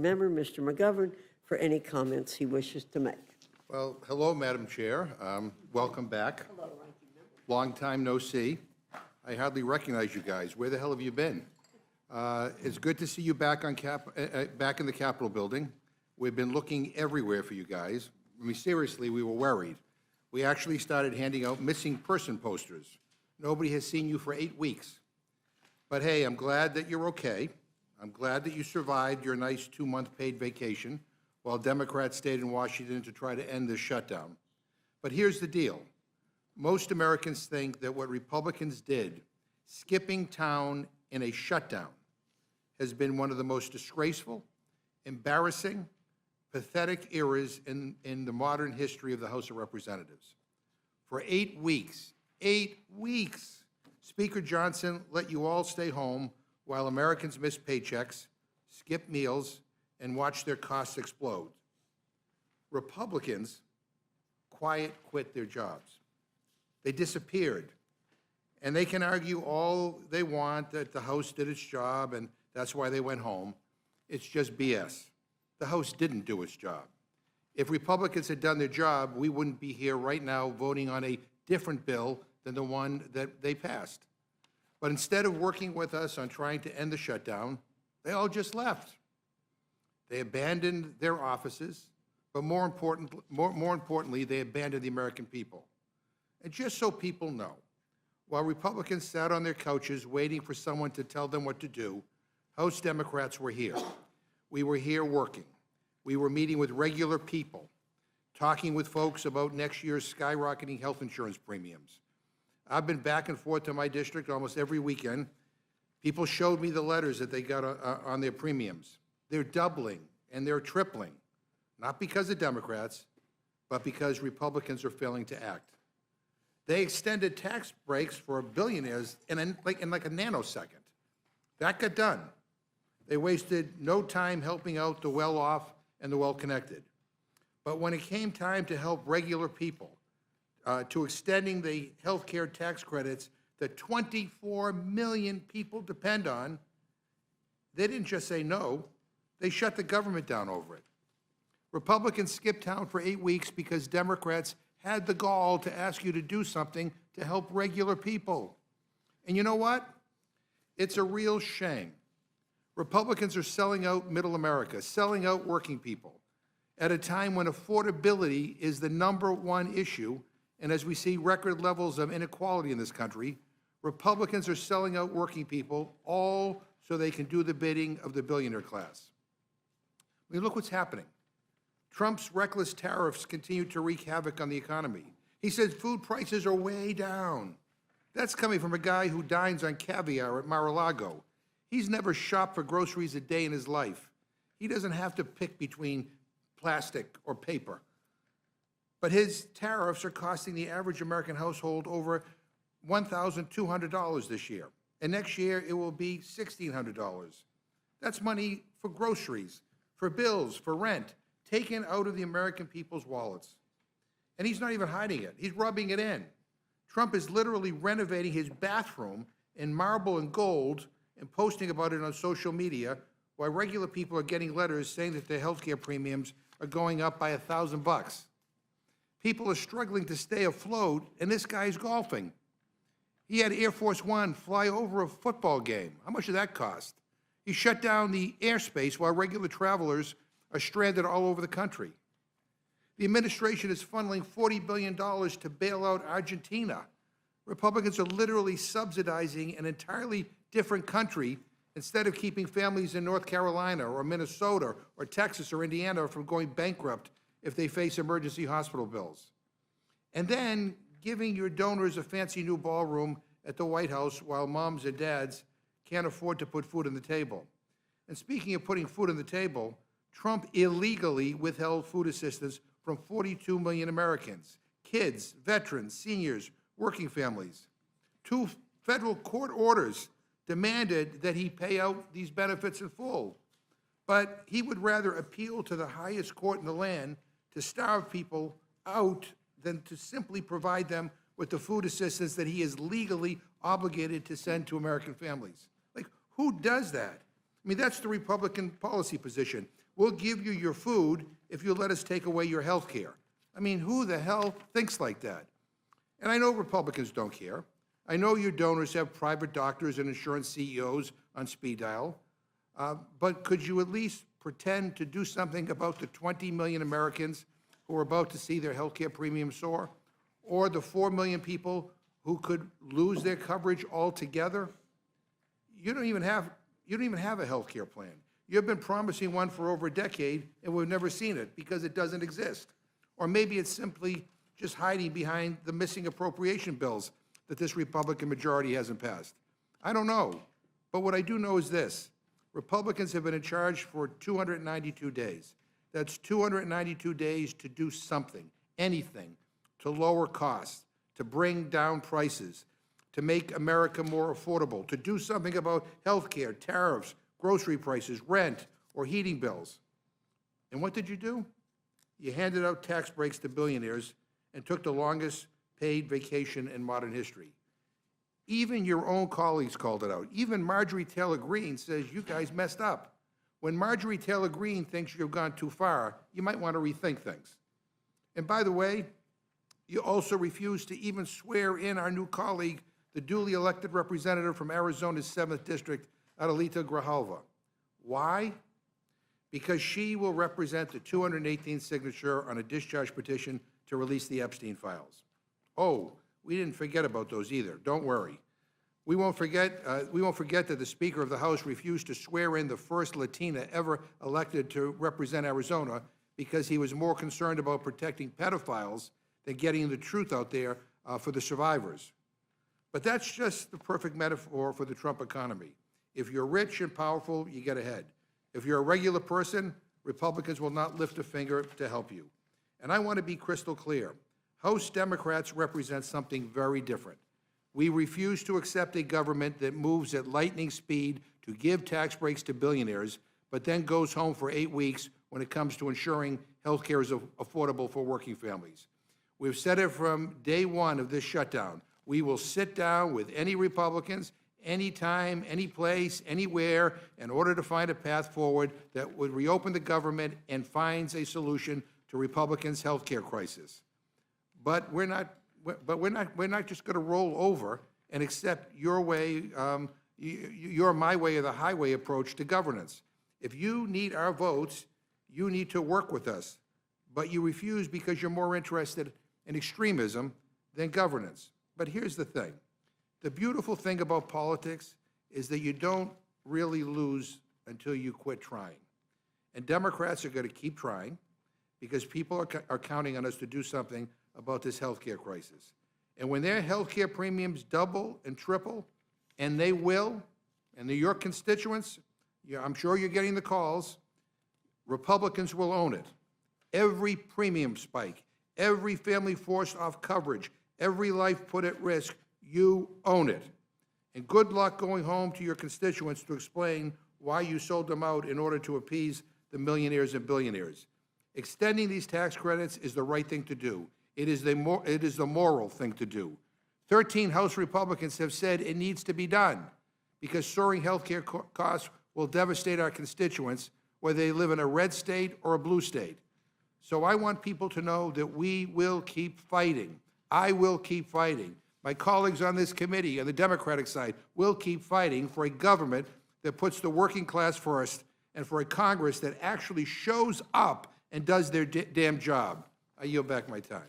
member, Mr. McGovern, for any comments he wishes to make. Well, hello, Madam Chair. Welcome back. Hello, Ranking Member. Long time no see. I hardly recognize you guys. Where the hell have you been? It's good to see you back back in the Capitol building. We've been looking everywhere for you guys. I mean, seriously, we were worried. We actually started handing out missing person posters. Nobody has seen you for 8 weeks. But hey, I'm glad that you're okay. I'm glad that you survived your nice 2-month paid vacation while Democrats stayed in Washington to try to end this shutdown. But here's the deal. Most Americans think that what Republicans did, skipping town in a shutdown, has been one of the most disgraceful, embarrassing, pathetic eras in the modern history of the House of Representatives. For 8 weeks, Speaker Johnson let you all stay home while Americans missed paychecks, skipped meals, and watched their costs explode. Republicans quit their jobs. They disappeared. And they can argue all they want that the House did its job and that's why they went home. It's just BS. The House didn't do its job. If Republicans had done their job, we wouldn't be here right now voting on a different bill than the one that they passed. But instead of working with us on trying to end the shutdown, they all just left. They abandoned their offices, but more importantly, they abandoned the American people. And just so people know, while Republicans sat on their couches waiting for someone to tell them what to do, House Democrats were here. We were here working. We were meeting with regular people, talking with folks about next year's skyrocketing health insurance premiums. I've been back and forth to my district almost every weekend. People showed me the letters that they got on their premiums. They're doubling and they're tripling, not because of Democrats, but because Republicans are failing to act. They extended tax breaks for billionaires in like a nanosecond. That got done. They wasted no time helping out the well-off and the well-connected. But when it came time to help regular people, to extending the health care tax credits that 24 million people depend on, they didn't just say no, they shut the government down over it. Republicans skipped town for 8 weeks because Democrats had the gall to ask you to do something to help regular people. And you know what? It's a real shame. Republicans are selling out middle America, selling out working people, at a time when affordability is the #1 issue, and as we see record levels of inequality in this country, Republicans are selling out working people, all so they can do the bidding of the billionaire class. I mean, look what's happening. Trump's reckless tariffs continue to wreak havoc on the economy. He says food prices are way down. That's coming from a guy who dines on caviar at Mar-a-Lago. He's never shopped for groceries a day in his life. He doesn't have to pick between plastic or paper. But his tariffs are costing the average American household over $1,200 this year. And next year, it will be $1,600. That's money for groceries, for bills, for rent, taken out of the American people's wallets. And he's not even hiding it. He's rubbing it in. Trump is literally renovating his bathroom in marble and gold and posting about it on social media, while regular people are getting letters saying that their health care premiums are going up by $1,000. People are struggling to stay afloat, and this guy's golfing. He had Air Force One fly over a football game. How much did that cost? He shut down the airspace while regular travelers are stranded all over the country. The administration is funneling $40 billion to bail out Argentina. Republicans are literally subsidizing an entirely different country instead of keeping families in North Carolina or Minnesota or Texas or Indiana from going bankrupt if they face emergency hospital bills. And then giving your donors a fancy new ballroom at the White House while moms and dads can't afford to put food on the table. And speaking of putting food on the table, Trump illegally withheld food assistance from 42 million Americans, kids, veterans, seniors, working families. 2 federal court orders demanded that he pay out these benefits in full. But he would rather appeal to the highest court in the land to starve people out than to simply provide them with the food assistance that he is legally obligated to send to American families. Like, who does that? I mean, that's the Republican policy position. we'll give you your food if you let us take away your health care. I mean, who the hell thinks like that? And I know Republicans don't care. I know your donors have private doctors and insurance CEOs on speed dial. But could you at least pretend to do something about the 20 million Americans who are about to see their health care premiums soar? Or the 4 million people who could lose their coverage altogether? You don't even have a health care plan. You've been promising one for over a decade, and we've never seen it because it doesn't exist. Or maybe it's simply just hiding behind the missing appropriation bills that this Republican majority hasn't passed. I don't know. But what I do know is this. Republicans have been in charge for 292 days. That's 292 days to do something, anything, to lower costs, to bring down prices, to make America more affordable, to do something about health care, tariffs, grocery prices, rent, or heating bills. And what did you do? You handed out tax breaks to billionaires and took the longest paid vacation in modern history. Even your own colleagues called it out. Even Marjorie Taylor Greene says you guys messed up. When Marjorie Taylor Greene thinks you've gone too far, you might want to rethink things. And by the way, you also refused to even swear in our new colleague, the duly elected representative from Arizona's 7th District, Adelita Grijalva. Why? Because she will represent the 218th signature on a discharge petition to release the Epstein Files. Oh, we didn't forget about those either. Don't worry. We won't forget that the Speaker of the House refused to swear in the first Latina ever elected to represent Arizona because he was more concerned about protecting pedophiles than getting the truth out there for the survivors. But that's just the perfect metaphor for the Trump economy. If you're rich and powerful, you get ahead. If you're a regular person, Republicans will not lift a finger to help you. And I want to be crystal clear. House Democrats represent something very different. We refuse to accept a government that moves at lightning speed to give tax breaks to billionaires, but then goes home for 8 weeks when it comes to ensuring health care is affordable for working families. We've said it from day one of this shutdown. We will sit down with any Republicans, anytime, any place, anywhere, in order to find a path forward that would reopen the government and finds a solution to Republicans' health care crisis. But we're not just going to roll over and accept your way, your my way or the highway approach to governance. If you need our votes, you need to work with us. But you refuse because you're more interested in extremism than governance. But here's the thing. The beautiful thing about politics is that you don't really lose until you quit trying. And Democrats are going to keep trying because people are counting on us to do something about this health care crisis. And when their health care premiums double and triple, and they will, and your constituents, I'm sure you're getting the calls, Republicans will own it. Every premium spike, every family forced off coverage, every life put at risk, you own it. And good luck going home to your constituents to explain why you sold them out in order to appease the millionaires and billionaires. Extending these tax credits is the right thing to do. It is the moral thing to do. 13 House Republicans have said it needs to be done because soaring health care costs will devastate our constituents, whether they live in a red state or a blue state. So I want people to know that we will keep fighting. I will keep fighting. My colleagues on this committee on the Democratic side will keep fighting for a government that puts the working class first and for a Congress that actually shows up and does their damn job. I yield back my time.